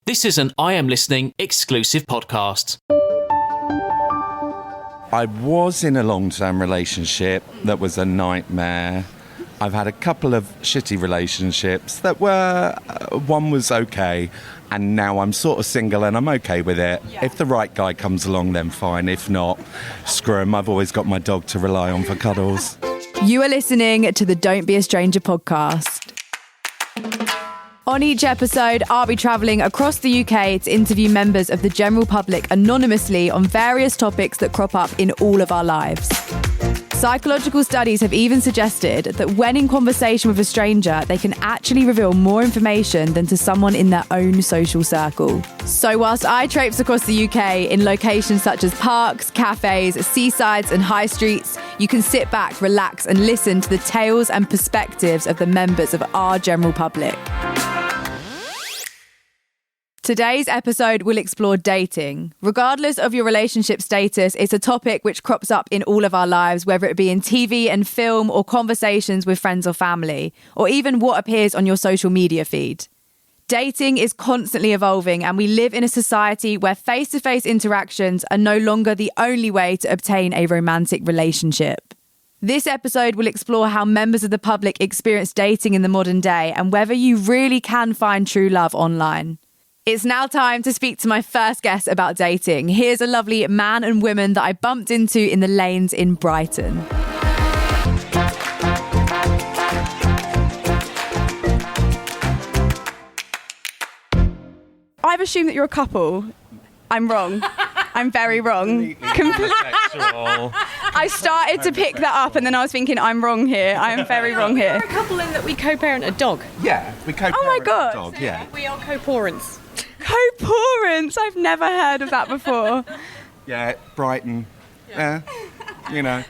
This is an I Am Listening exclusive podcast. I was in a long-term relationship that was a nightmare. I've had a couple of shitty relationships that were, one was okay, and now I'm sort of single and I'm okay with it. Yeah. If the right guy comes along, then fine. If not, screw him. I've always got my dog to rely on for cuddles. You are listening to the Don't Be a Stranger podcast. On each episode, I'll be travelling across the UK to interview members of the general public anonymously on various topics that crop up in all of our lives. Psychological studies have even suggested that when in conversation with a stranger, they can actually reveal more information than to someone in their own social circle. So whilst I traipse across the UK in locations such as parks, cafes, seasides and high streets, you can sit back, relax and listen to the tales and perspectives of the members of our general public. Today's episode will explore dating. Regardless of your relationship status, it's a topic which crops up in all of our lives, whether it be in TV and film or conversations with friends or family, or even what appears on your social media feed. Dating is constantly evolving, and we live in a society where face-to-face interactions are no longer the only way to obtain a romantic relationship. This episode will explore how members of the public experience dating in the modern day and whether you really can find true love online. It's now time to speak to my first guest about dating. Here's a lovely man and woman that I bumped into in the lanes in Brighton. I've assumed that you're a couple. I'm wrong. I'm very wrong. Completely. I started to pick that up and then I was thinking, I'm wrong here. I am very wrong here. We're a couple in that we co-parent a dog. Yeah, we co-parent Oh my God. a dog, yeah. We are co-parents. Co-parents? I've never heard of that before. Yeah, Brighton. Yeah, you know.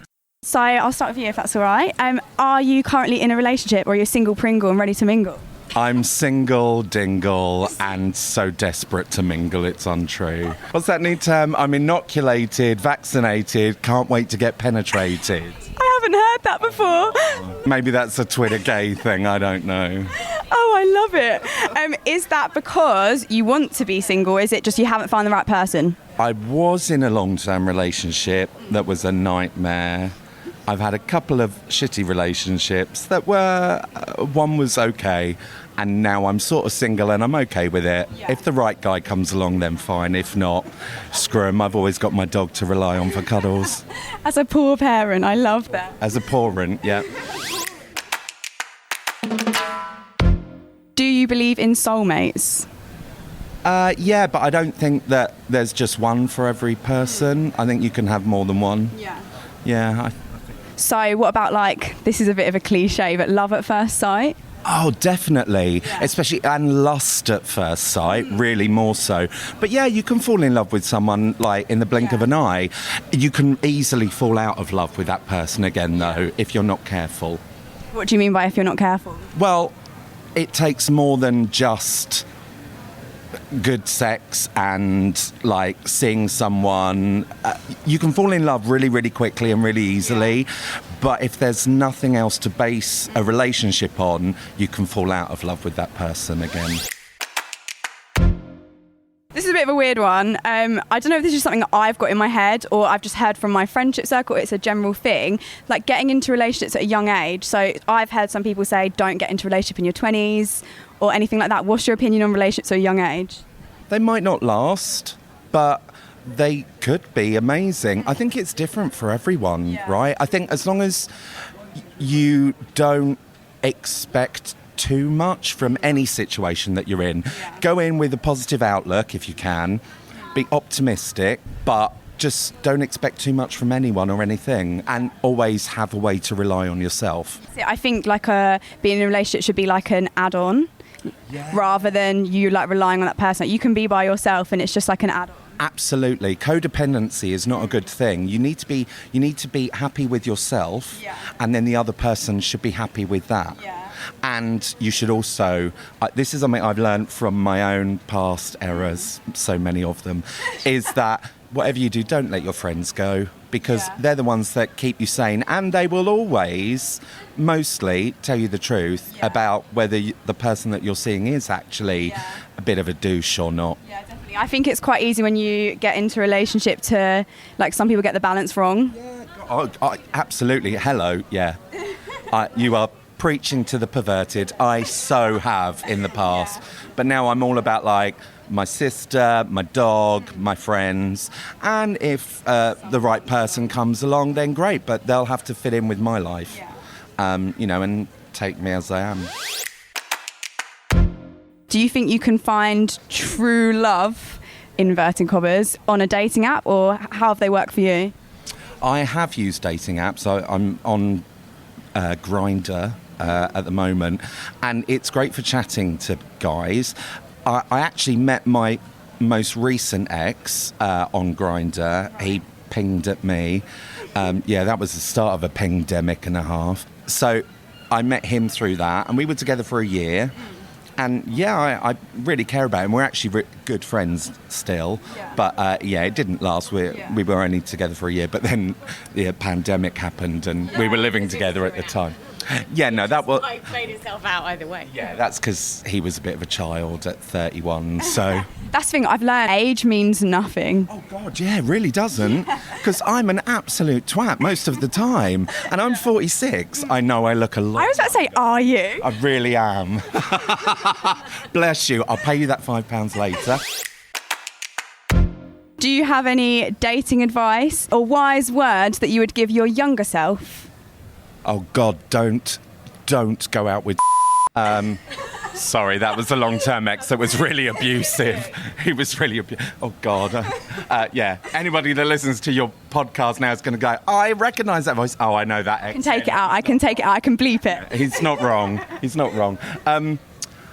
So I'll start with you if that's all right. Are you currently in a relationship or are you single Pringle and ready to mingle? I'm single, dingle, and so desperate to mingle, it's untrue. What's that new term? I'm inoculated, vaccinated, can't wait to get penetrated. I haven't heard that before. Maybe that's a Twitter gay thing, I don't know. Oh, I love it. Is that because you want to be single? Or is it just you haven't found the right person? I was in a long-term relationship that was a nightmare. I've had a couple of shitty relationships that were, one was okay, and now I'm sort of single and I'm okay with it. Yeah. If the right guy comes along, then fine. If not, screw him. I've always got my dog to rely on for cuddles. As a poor parent, I love that. As a parent, yeah. Do you believe in soulmates? Yeah, but I don't think that there's just one for every person. I think you can have more than one. Yeah. Yeah. So what about, like, this is a bit of a cliche, but love at first sight? Oh, definitely. Yeah. Especially, and lust at first sight, really more so. But yeah, you can fall in love with someone, like, in the blink of an eye. You can easily fall out of love with that person again, though, if you're not careful. What do you mean by if you're not careful? Well, it takes more than just good sex and, like, seeing someone. You can fall in love really, really quickly and really easily, but if there's nothing else to base a relationship on, you can fall out of love with that person again. This is a bit of a weird one. I don't know if this is something that I've got in my head or I've just heard from my friendship circle. It's a general thing, like getting into relationships at a young age. So I've heard some people say don't get into a relationship in your 20s or anything like that. What's your opinion on relationships at a young age? They might not last, but they could be amazing. I think it's different for everyone, right? I think as long as you don't expect too much from any situation that you're in. Yeah. Go in with a positive outlook if you can. Be optimistic, but just don't expect too much from anyone or anything, and always have a way to rely on yourself. I think being in a relationship should be like an add-on, rather than you like relying on that person. You can be by yourself and it's just like an add-on. Absolutely. Codependency is not a good thing. You need to be happy with yourself, and then the other person should be happy with that. Yeah. And you should also, this is something I've learned from my own past errors, so many of them, is that whatever you do, don't let your friends go. because they're the ones that keep you sane, and they will always mostly tell you the truth about whether the person that you're seeing is actually a bit of a douche or not. Yeah, definitely. I think it's quite easy when you get into a relationship to, like, some people get the balance wrong. Absolutely. Hello, yeah. You are preaching to the perverted. I so have in the past. But now I'm all about, like, my sister, my dog, my friends. And if the right person comes along, then great. But they'll have to fit in with my life, and take me as I am. Do you think you can find true love, inverted commas, on a dating app, or how have they worked for you? I have used dating apps. I'm on Grindr at the moment, and it's great for chatting to guys. I actually met my most recent ex on Grindr. He pinged at me. That was the start of a pingdemic and a half. So I met him through that, and we were together for a year. And I really care about him. We're actually good friends still. But it didn't last. We were only together for a year. But then the pandemic happened, and we were living together at the time. Yeah, no, that was... It played itself out either way. Yeah, that's because he was a bit of a child at 31, so... That's the thing, I've learned age means nothing. Oh, God, yeah, it really doesn't. Because I'm an absolute twat most of the time. And I'm 46. I know I look a lot... I was about to say, are you? I really am. Bless you. I'll pay you that £5 later. Do you have any dating advice or wise words that you would give your younger self? Oh, God, don't go out with... Sorry, that was a long-term ex that was really abusive. He was really abusive. Oh, God. Anybody that listens to your podcast now is going to go, I recognise that voice. Oh, I know that ex. I can take it out. I can bleep it. He's not wrong.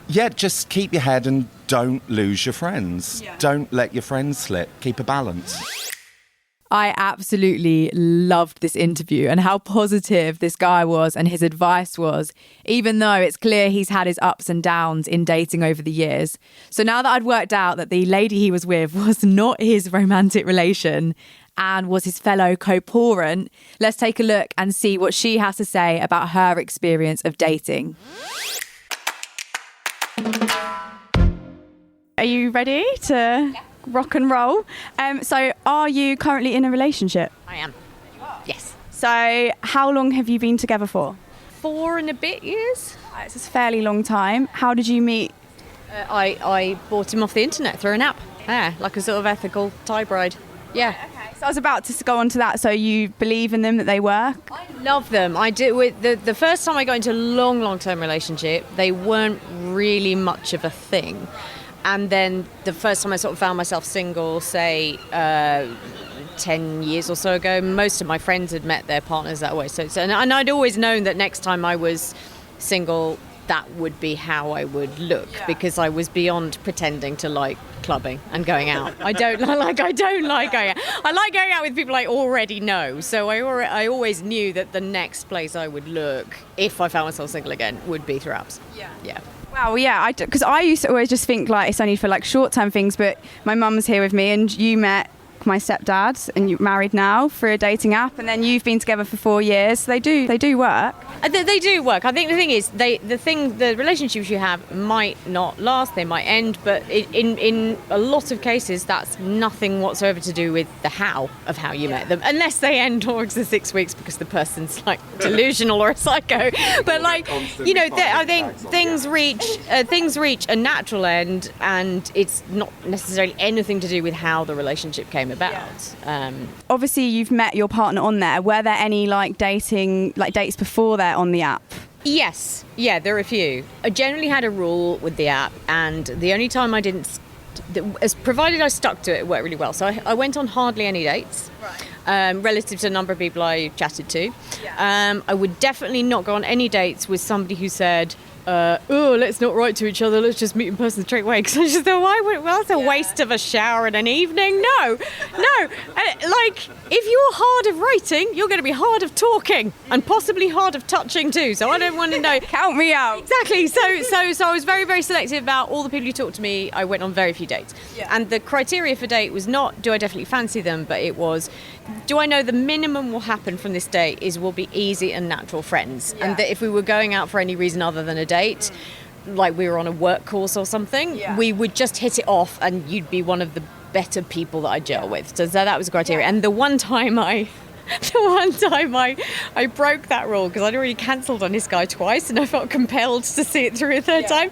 Just keep your head and don't lose your friends. Yeah. Don't let your friends slip. Keep a balance. I absolutely loved this interview and how positive this guy was and his advice was, even though it's clear he's had his ups and downs in dating over the years. So now that I'd worked out that the lady he was with was not his romantic relation and was his fellow co-pawrent, let's take a look and see what she has to say about her experience of dating. Are you ready to rock and roll? So are you currently in a relationship? I am. Yes. So how long have you been together for? 4 and a bit years. It's a fairly long time. How did you meet? I bought him off the internet through an app. Yeah, like a sort of ethical Thai bride. Yeah. Okay. So I was about to go on to that. So you believe in them, that they work? I love them. I do. With the first time I got into a long-term relationship, they weren't really much of a thing. And then the first time I sort of found myself single, say, 10 years or so ago, most of my friends had met their partners that way. And I'd always known that next time I was single, that would be how I would look, because I was beyond pretending to like clubbing and going out. I don't like going out. I like going out with people I already know. So I always knew that the next place I would look, if I found myself single again, would be through apps. Yeah. Well, yeah, because I used to always just think like it's only for like short-term things, but my mum's here with me and you met my stepdad and you're married now through a dating app, and then you've been together for 4 years. They do work. They do work. I think the thing is, the relationships you have might not last, they might end, but in a lot of cases, that's nothing whatsoever to do with the how of how you met them, unless they end towards the 6 weeks because the person's like delusional or a psycho. But like, I think things reach a natural end, and it's not necessarily anything to do with how the relationship came about. Obviously, you've met your partner on there. Were there any dates before there on the app? Yes. Yeah, there are a few. I generally had a rule with the app, and the only time I didn't, as provided I stuck to it, it worked really well. So I went on hardly any dates, relative to the number of people I chatted to. I would definitely not go on any dates with somebody who said, let's not write to each other, let's just meet in person straight away. Because I just thought, well, that's a waste of a shower and an evening. No. Like, if you're hard of writing, you're going to be hard of talking and possibly hard of touching too. So I don't want to know. Count me out. Exactly. So I was very, very selective about all the people who talked to me. I went on very few dates. Yeah. And the criteria for date was not, do I definitely fancy them, but it was, do I know the minimum will happen from this date is we'll be easy and natural friends. Yeah. And that if we were going out for any reason other than a date, like we were on a work course or something, we would just hit it off and you'd be one of the better people that I gel with. So that was the criteria. And the one time I broke that rule because I'd already cancelled on this guy twice and I felt compelled to see it through a third time.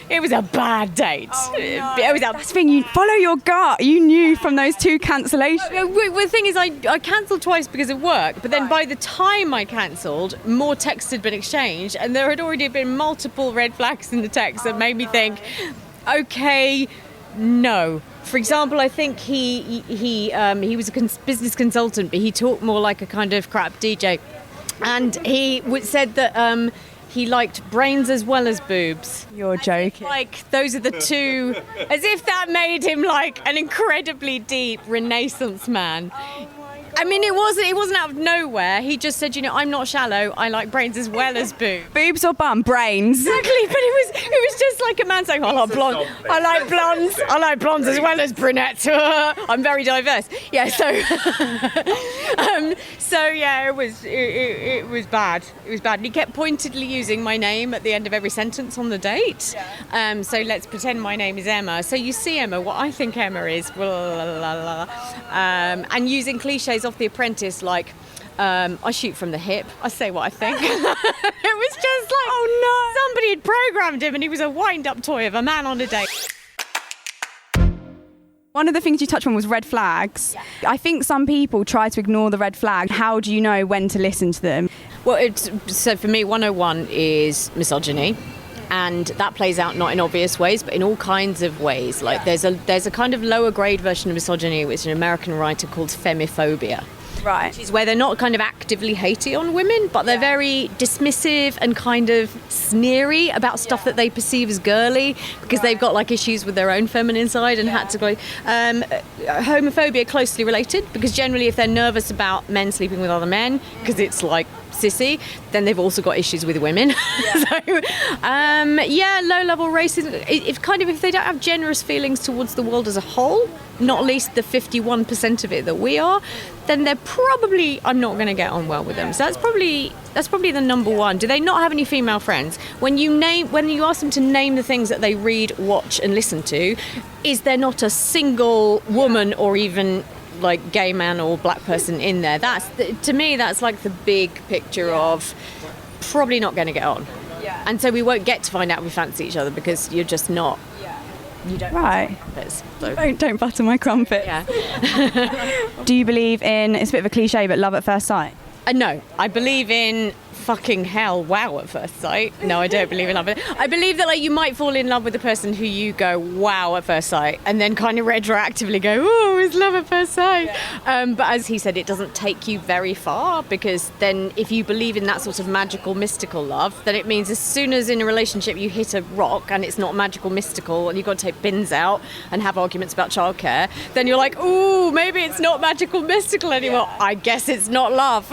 It was a bad date. Oh, no. That's the thing, you follow your gut. You knew from those 2 cancellations. Well, the thing is, I cancelled twice because of work, but then by the time I cancelled, more texts had been exchanged and there had already been multiple red flags in the text that made me think, okay, no. For example, I think he was a business consultant, but he talked more like a kind of crap DJ, and he said that he liked brains as well as boobs. You're joking. Like, those are the two, as if that made him like an incredibly deep Renaissance man. I mean, it wasn't out of nowhere. He just said, I'm not shallow. I like brains as well as boobs. Boobs or bum? Brains. Exactly, but it was just like a man saying, I like blonde. I like blondes. I like blondes as well as brunettes. I'm very diverse. Yeah, so it was bad. It was bad. And he kept pointedly using my name at the end of every sentence on the date. Yeah. So let's pretend my name is Emma. So you see, Emma, what I think Emma is, blah, blah, blah, blah. And using cliches off The Apprentice, like I shoot from the hip, I say what I think. It was just like, oh no, somebody had programmed him and he was a wind-up toy of a man on a date. One of the things you touched on was red flags. Yeah. I think some people try to ignore the red flag. How do you know when to listen to them? Well, so for me, 101 is misogyny. And that plays out not in obvious ways, but in all kinds of ways. Like there's a kind of lower grade version of misogyny, which is an American writer called femiphobia. Right. Which is where they're not kind of actively hating on women, but they're very dismissive and kind of sneery about stuff that they perceive as girly because they've got like issues with their own feminine side and had to go. Homophobia closely related because generally if they're nervous about men sleeping with other men, because it's like sissy, then they've also got issues with women. Low-level racism. If they don't have generous feelings towards the world as a whole, not least the 51% of it that we are, then they're probably, I'm not going to get on well with them. So that's probably the number one. Do they not have any female friends? When you ask them to name the things that they read, watch, and listen to, is there not a single woman or even like gay man or black person in there? To me, that's like the big picture of probably not going to get on. Yeah. And so we won't get to find out if we fancy each other because you're just not. Yeah. You don't. Right. So. Don't butter my crumpet. Yeah. Do you believe in? It's a bit of a cliche, but love at first sight? No, I believe in fucking hell, wow at first sight. No, I don't believe in love. I believe that like you might fall in love with the person who you go wow at first sight and then kind of retroactively go, oh, it's love at first sight. Yeah. But as he said, it doesn't take you very far because then if you believe in that sort of magical, mystical love, then it means as soon as in a relationship you hit a rock and it's not magical, mystical and you've got to take bins out and have arguments about childcare, then you're like, ooh, maybe it's not magical, mystical anymore. Yeah. I guess it's not love.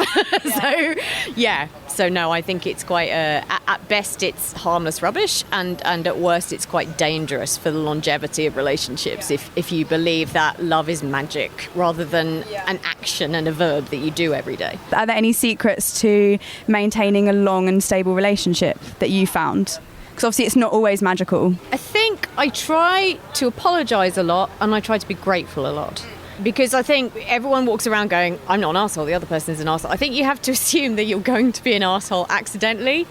So no, I think it's quite, at best it's harmless rubbish and at worst it's quite dangerous for the longevity of relationships if you believe that love is magic rather than an action and a verb that you do every day. Are there any secrets to maintaining a long and stable relationship that you found? Because obviously it's not always magical. I think I try to apologise a lot and I try to be grateful a lot. Because I think everyone walks around going, I'm not an arsehole, the other person's an arsehole. I think you have to assume that you're going to be an arsehole accidentally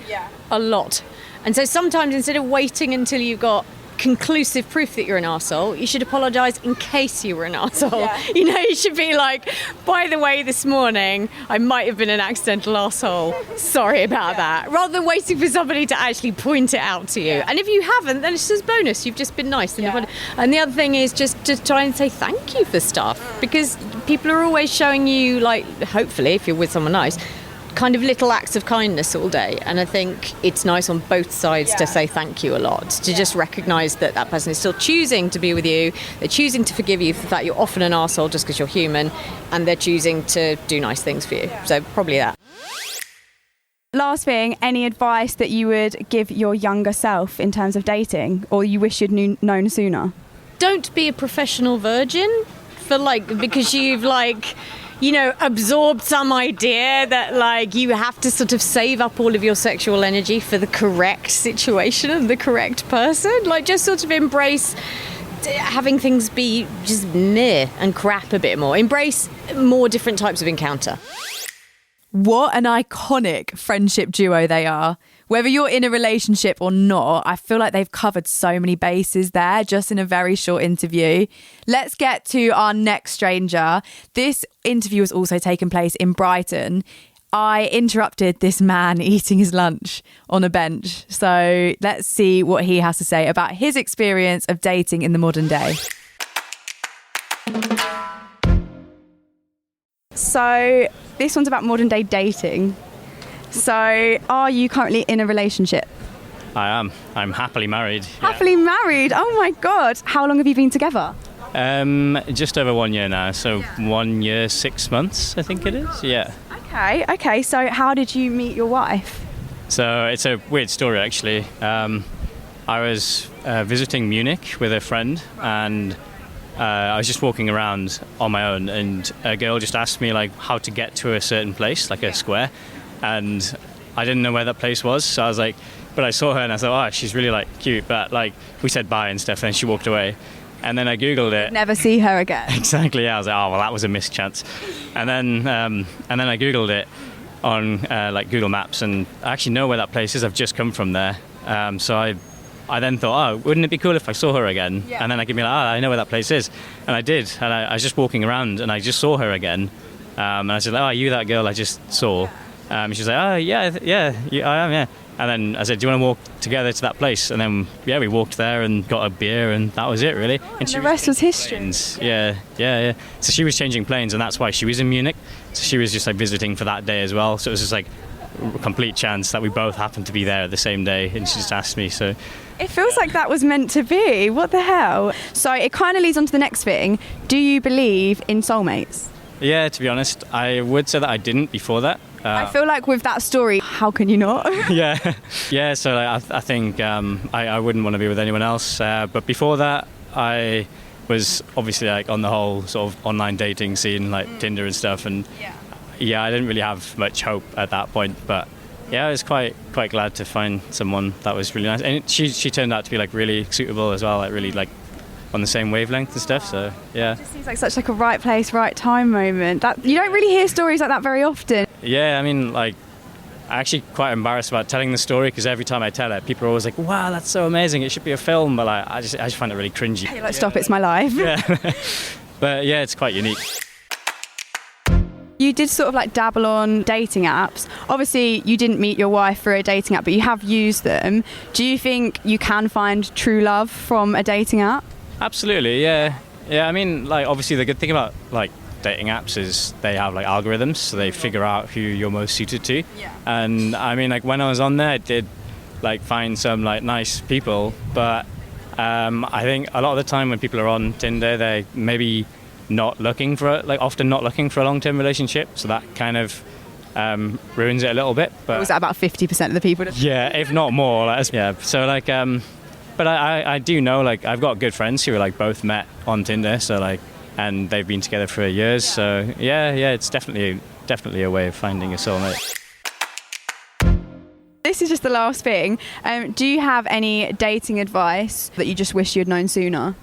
a lot. And so sometimes instead of waiting until you've got conclusive proof that you're an arsehole, you should apologise in case you were an arsehole. Yeah. You should be like, by the way, this morning I might have been an accidental arsehole. Sorry about that. Rather than waiting for somebody to actually point it out to you. Yeah. And if you haven't, then it's just bonus. You've just been nice. And the other thing is just try and say thank you for stuff because people are always showing you, like, hopefully, if you're with someone nice, kind of little acts of kindness all day. And I think it's nice on both sides to say thank you a lot, to just recognise that that person is still choosing to be with you, they're choosing to forgive you for the fact you're often an arsehole just because you're human, and they're choosing to do nice things for you. So probably that. Last thing, any advice that you would give your younger self in terms of dating, or you wish you'd known sooner? Don't be a professional virgin because you've absorbed some idea that you have to sort of save up all of your sexual energy for the correct situation and the correct person. Just sort of embrace having things be just meh and crap a bit more. Embrace more different types of encounter. What an iconic friendship duo they are. Whether you're in a relationship or not, I feel like they've covered so many bases there just in a very short interview. Let's get to our next stranger. This interview has also taken place in Brighton. I interrupted this man eating his lunch on a bench. So let's see what he has to say about his experience of dating in the modern day. So this one's about modern day dating. So are you currently in a relationship? I am. I'm happily married. Happily married? Oh my God. How long have you been together? Just over 1 year now. So 1 year, 6 months, I think it is. Yeah. Okay. So how did you meet your wife? So it's a weird story, actually. I was visiting Munich with a friend, and I was just walking around on my own, and a girl just asked me how to get to a certain place, a square, and I didn't know where that place was. So I was but I saw her and I thought, oh, she's really cute, but we said bye and stuff, and she walked away. And then I googled it. Never see her again. Exactly. Yeah. I was oh well, that was a missed chance. And then I googled it on Google Maps, and I actually know where that place is. I've just come from there. So I then thought, oh, wouldn't it be cool if I saw her again? Yeah. And then I could be I know where that place is. And I did. And I was just walking around, and I just saw her again. And I said, oh, are you that girl I just saw? She was oh, yeah, I am, yeah. And then I said, do you want to walk together to that place? And then, we walked there and got a beer, and that was it, really. And the rest was history. Yeah. So she was changing planes, and that's why she was in Munich. So she was just visiting for that day as well. So it was just a complete chance that we both happened to be there the same day, and she just asked me, so... It feels like that was meant to be. What the hell? So it kind of leads on to the next thing. Do you believe in soulmates? Yeah, to be honest, I would say that I didn't before that. I feel like with that story, how can you not? Yeah. So I think I wouldn't want to be with anyone else. But before that, I was obviously on the whole sort of online dating scene, Tinder and stuff. And I didn't really have much hope at that point. But yeah, I was quite glad to find someone that was really nice. And she turned out to be really suitable as well, really on the same wavelength and stuff. So yeah, it just seems like such a right place, right time moment. That you don't really hear stories like that very often. Yeah, I mean, I'm actually quite embarrassed about telling the story, because every time I tell it, people are always wow, that's so amazing, it should be a film. But I just find it really cringy. You're stop, it's my life. Yeah. But yeah, it's quite unique. You did sort of dabble on dating apps. Obviously, you didn't meet your wife through a dating app, but you have used them. Do you think you can find true love from a dating app? Absolutely, yeah. I mean, obviously the good thing about dating apps is they have algorithms, so they figure out who you're most suited to. Yeah. And I mean, when I was on there, I did find some nice people, but I think a lot of the time when people are on Tinder, they maybe not looking for often not looking for a long-term relationship, so that kind of ruins it a little bit. But was that about 50% of the people? Yeah, if not more. Yeah. So but I do know I've got good friends who are both met on Tinder, so and they've been together for years. So yeah, it's definitely a way of finding a soulmate. This is just the last thing. Do you have any dating advice that you just wish you'd known sooner?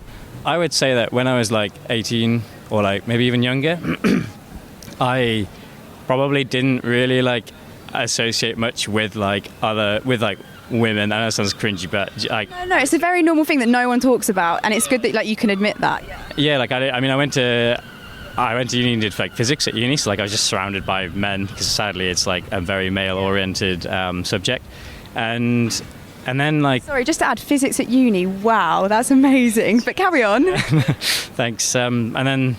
I would say that when I was 18 or maybe even younger, I probably didn't really associate much with women. I know it sounds cringy, but no, it's a very normal thing that no one talks about, and it's good that you can admit that. Yeah, I went to uni and did physics at uni, so I was just surrounded by men, because sadly it's a very male-oriented subject, and then Sorry, just to add, physics at uni. Wow, that's amazing. But carry on. Thanks. And then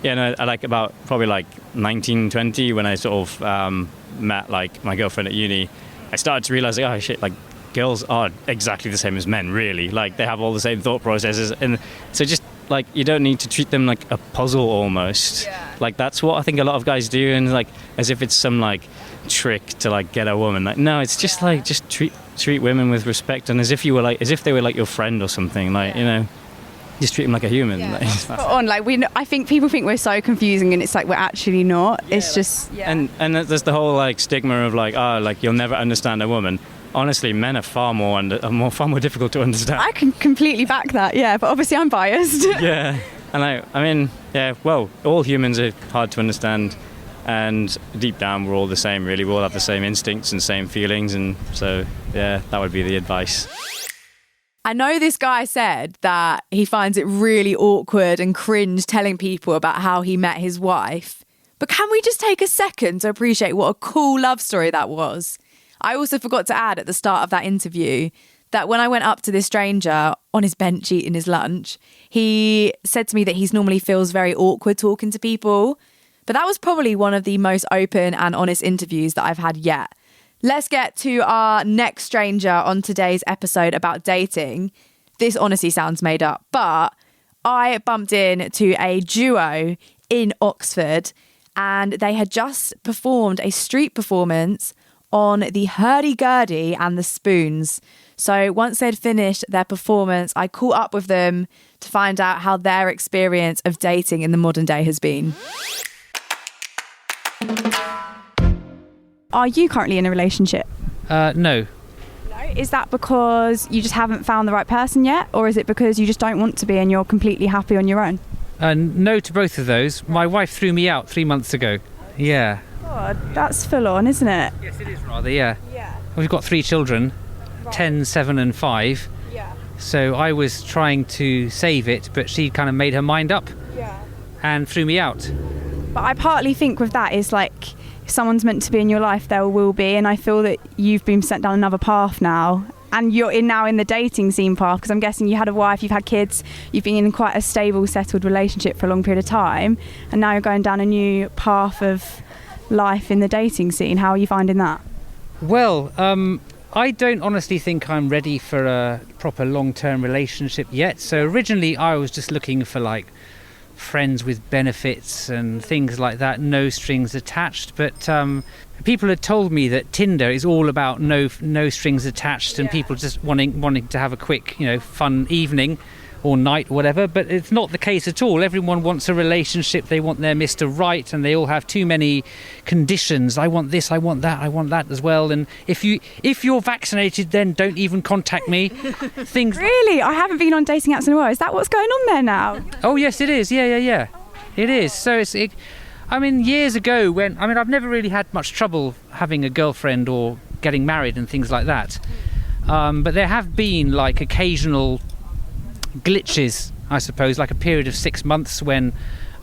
I about probably 19, 20 when I sort of met like my girlfriend at uni, I started to realize, like, oh shit, like girls are exactly the same as men, really. Like they have all the same thought processes, and so just like you don't need to treat them like a puzzle almost. Like that's what I think a lot of guys do, and like as if it's some like trick to like get a woman. Like no, it's just like just treat women with respect, and as if they were like your friend or something. Like you know, just treat them like a human. I think people think we're so confusing, and it's like we're actually not. It's just and there's the whole like stigma of like like you'll never understand a woman. Honestly, men are far more difficult to understand. I can completely back that, but obviously I'm biased. Yeah, and I mean, well, all humans are hard to understand, and deep down we're all the same, really. We all have the same instincts and same feelings, and so, that would be the advice. I know this guy said that he finds it really awkward and cringe telling people about how he met his wife, but can we just take a second to appreciate what a cool love story that was? I also forgot to add at the start of that interview that when I went up to this stranger on his bench eating his lunch, he said to me that he normally feels very awkward talking to people. But that was probably one of the most open and honest interviews that I've had yet. Let's get to our next stranger on today's episode about dating. This honestly sounds made up, but I bumped into a duo in Oxford and they had just performed a street performance on the hurdy-gurdy and the spoons. So once they'd finished their performance, I caught up with them to find out how their experience of dating in the modern day has been. Are you currently in a relationship? No. Is that because you just haven't found the right person yet? Or is it because you just don't want to be and you're completely happy on your own? No to both of those. My wife threw me out 3 months ago. Yeah. God, that's full on, isn't it? Yes, it is rather, yeah. We've got 3 children, 10, 7 and 5. Yeah. So I was trying to save it, but she kind of made her mind up and threw me out. But I partly think with that is like, if someone's meant to be in your life, there will be. And I feel that you've been sent down another path now. And you're now in the dating scene path, because I'm guessing you had a wife, you've had kids, you've been in quite a stable, settled relationship for a long period of time. And now you're going down a new path of life in the dating scene. How are you finding that? Well, I don't honestly think I'm ready for a proper long-term relationship yet. So originally I was just looking for like friends with benefits and things like that, no strings attached. But people had told me that Tinder is all about no strings attached, and people just wanting to have a quick, fun evening or night or whatever. But it's not the case at all. Everyone wants a relationship. They want their Mr. Right, and they all have too many conditions. I want this, I want that as well. And if you're vaccinated, then don't even contact me. Things. Really? I haven't been on dating apps in a while. Is that what's going on there now? Oh yes, it is. Yeah. It is. So years ago I've never really had much trouble having a girlfriend or getting married and things like that. But there have been like occasional glitches, I suppose, like a period of 6 months when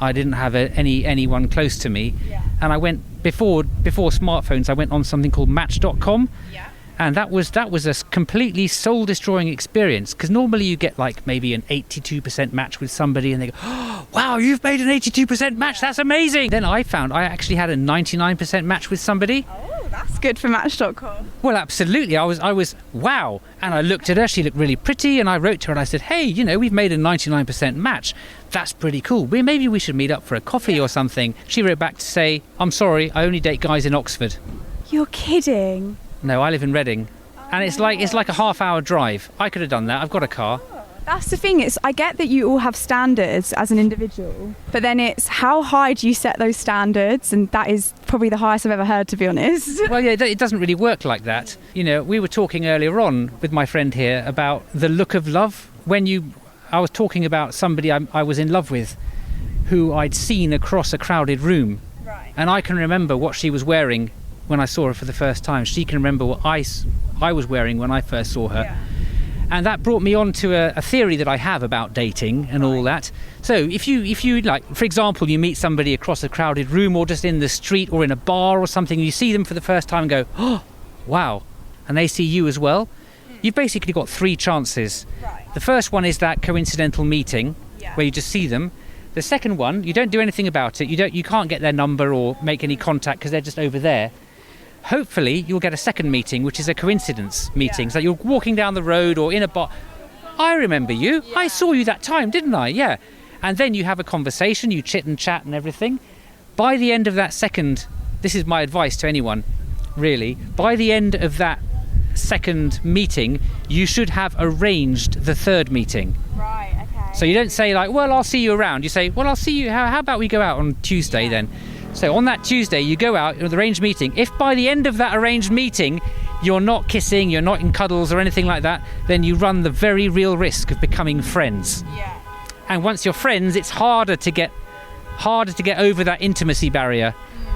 I didn't have anyone close to me. And I went before smartphones, I went on something called Match.com. And that was a completely soul-destroying experience, because normally you get like maybe an 82% match with somebody and they go, oh, wow, you've made an 82% match, that's amazing. Then I found I actually had a 99% match with somebody. Oh, that's good for Match.com. Well, absolutely. I was wow. And I looked at her, she looked really pretty, and I wrote to her and I said, hey, we've made a 99% match. That's pretty cool. Maybe we should meet up for a coffee or something. She wrote back to say, I'm sorry, I only date guys in Oxford. You're kidding. No, I live in Reading, and it's like a half-hour drive. I could have done that. I've got a car. That's the thing. I get that you all have standards as an individual, but then it's how high do you set those standards, and that is probably the highest I've ever heard, to be honest. Well, yeah, it doesn't really work like that. We were talking earlier on with my friend here about the look of love. I was talking about somebody I was in love with, who I'd seen across a crowded room, right. And I can remember what she was wearing when I saw her for the first time. She can remember what I was wearing when I first saw her. Yeah. And that brought me on to a theory that I have about dating and all that. So if you like, for example, you meet somebody across a crowded room or just in the street or in a bar or something, you see them for the first time and go, oh, wow, and they see you as well, you've basically got 3 chances. Right. The first one is that coincidental meeting where you just see them. The second one, you don't do anything about it. You can't get their number or make any contact because they're just over there. hopefully you'll get a second meeting, which is a coincidence meeting. So you're walking down the road or in a bar. I remember you. I saw you that time, didn't I? Yeah. And then you have a conversation, you chit and chat and everything. By the end of that second, this is my advice to anyone, really. By the end of that second meeting, you should have arranged the third meeting. Right, okay. So you don't say like, well, I'll see you around. You say, well, I'll see you. How about we go out on Tuesday then? So on that Tuesday, you go out with the arranged meeting. If by the end of that arranged meeting, you're not kissing, you're not in cuddles or anything like that, then you run the very real risk of becoming friends. Yeah. And once you're friends, it's harder to get over that intimacy barrier.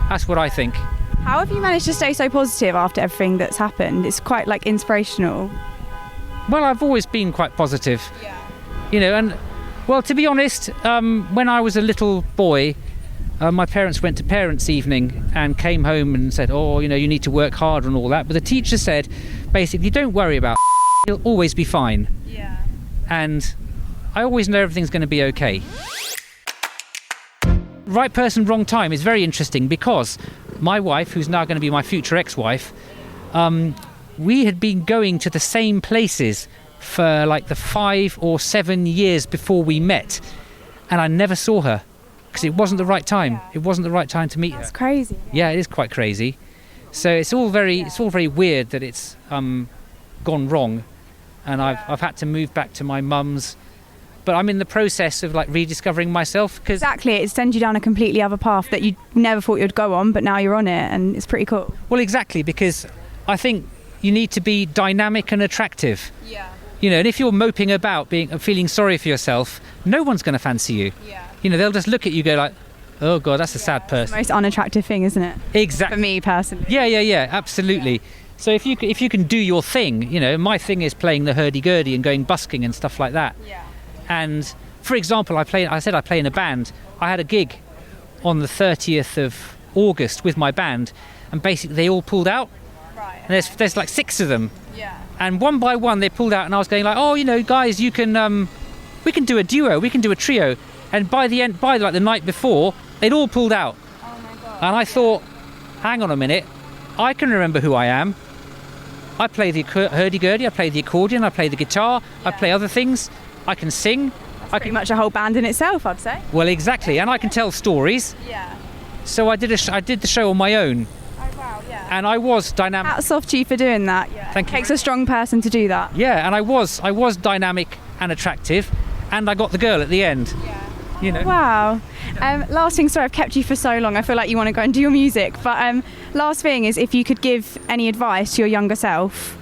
That's what I think. How have you managed to stay so positive after everything that's happened? It's quite like inspirational. Well, I've always been quite positive. Yeah. You know, and well, to be honest, when I was a little boy, my parents went to parents' evening and came home and said, oh, you know, you need to work hard and all that. But the teacher said, basically, don't worry about it. You'll always be fine. Yeah. And I always know everything's going to be okay. Right person, wrong time is very interesting because my wife, who's now going to be my future ex-wife, we had been going to the same places for like the 5 or 7 years before we met, and I never saw her because it wasn't the right time. It wasn't the right time to meet her. That's crazy. Yeah, it is quite crazy. So it's all very weird that it's gone wrong, and I've had to move back to my mum's. But I'm in the process of like rediscovering myself. Exactly, it sends you down a completely other path that you never thought you'd go on, but now you're on it, and it's pretty cool. Well, exactly, because I think you need to be dynamic and attractive. Yeah. You know, and if you're moping about, feeling sorry for yourself, no one's going to fancy you. Yeah. You know, they'll just look at you, go like, oh God, that's a sad person. It's the most unattractive thing, isn't it? Exactly. For me personally. Yeah, absolutely. Yeah. So if you can do your thing, you know, my thing is playing the hurdy-gurdy and going busking and stuff like that. Yeah. And for example, I play in a band. I had a gig on the 30th of August with my band, and basically they all pulled out. Right. And there's like 6 of them. Yeah. And one by one they pulled out, and I was going like, oh, you know, guys, we can do a duo, we can do a trio. And by like the night before, they'd all pulled out. Oh my God. And I thought, hang on a minute, I can remember who I am. I play the hurdy-gurdy, I play the accordion, I play the guitar, I play other things. I can sing. That's pretty much a whole band in itself, I'd say. Well, exactly, and I can tell stories. Yeah. So I did the show on my own. Oh wow, yeah. And I was dynamic. Hats off to you for doing that. Yeah. Thank you. It takes a strong person to do that. Yeah, and I was dynamic and attractive, and I got the girl at the end. Yeah. You know. Wow. Last thing, sorry, I've kept you for so long. I feel like you want to go and do your music, but last thing is, if you could give any advice to your younger self,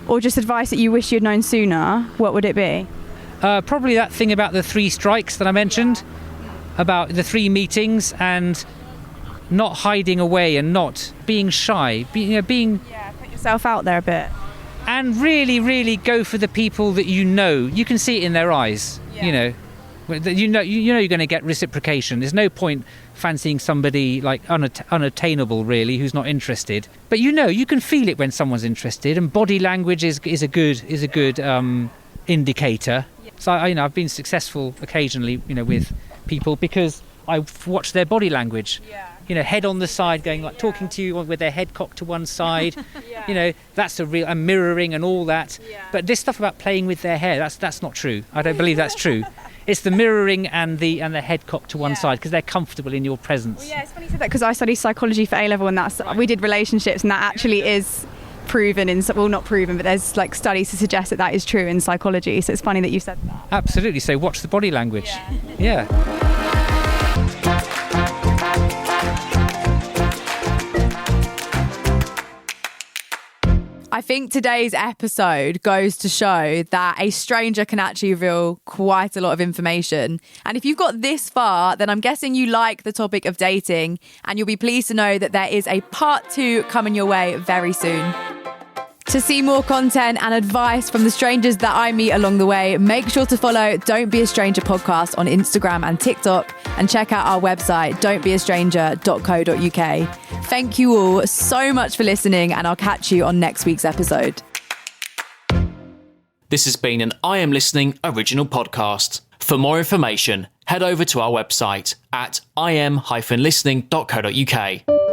or just advice that you wish you'd known sooner, what would it be? Probably that thing about the 3 strikes that I mentioned, about the 3 meetings and not hiding away and not being shy, being put yourself out there a bit, and really, really go for the people that you know. You can see it in their eyes. You know you're going to get reciprocation. There's no point fancying somebody like unattainable, really, who's not interested. But you can feel it when someone's interested, and body language is a good indicator. So I've been successful occasionally, with people because I've watched their body language. Yeah. Head on the side, going like talking to you with their head cocked to one side. Yeah. That's and mirroring and all that. Yeah. But this stuff about playing with their hair, that's not true. I don't believe that's true. It's the mirroring and the head cocked to one side because they're comfortable in your presence. Well, yeah, it's funny you said that because I studied psychology for A-level, and we did relationships, and that actually is proven not proven, but there's like studies to suggest that is true in psychology. So it's funny that you said that. Absolutely. So watch the body language. Yeah. I think today's episode goes to show that a stranger can actually reveal quite a lot of information. And if you've got this far, then I'm guessing you like the topic of dating, and you'll be pleased to know that there is a part 2 coming your way very soon. To see more content and advice from the strangers that I meet along the way, make sure to follow Don't Be a Stranger podcast on Instagram and TikTok, and check out our website, don'tbeastranger.co.uk. Thank you all so much for listening, and I'll catch you on next week's episode. This has been an I Am Listening original podcast. For more information, head over to our website at im-listening.co.uk.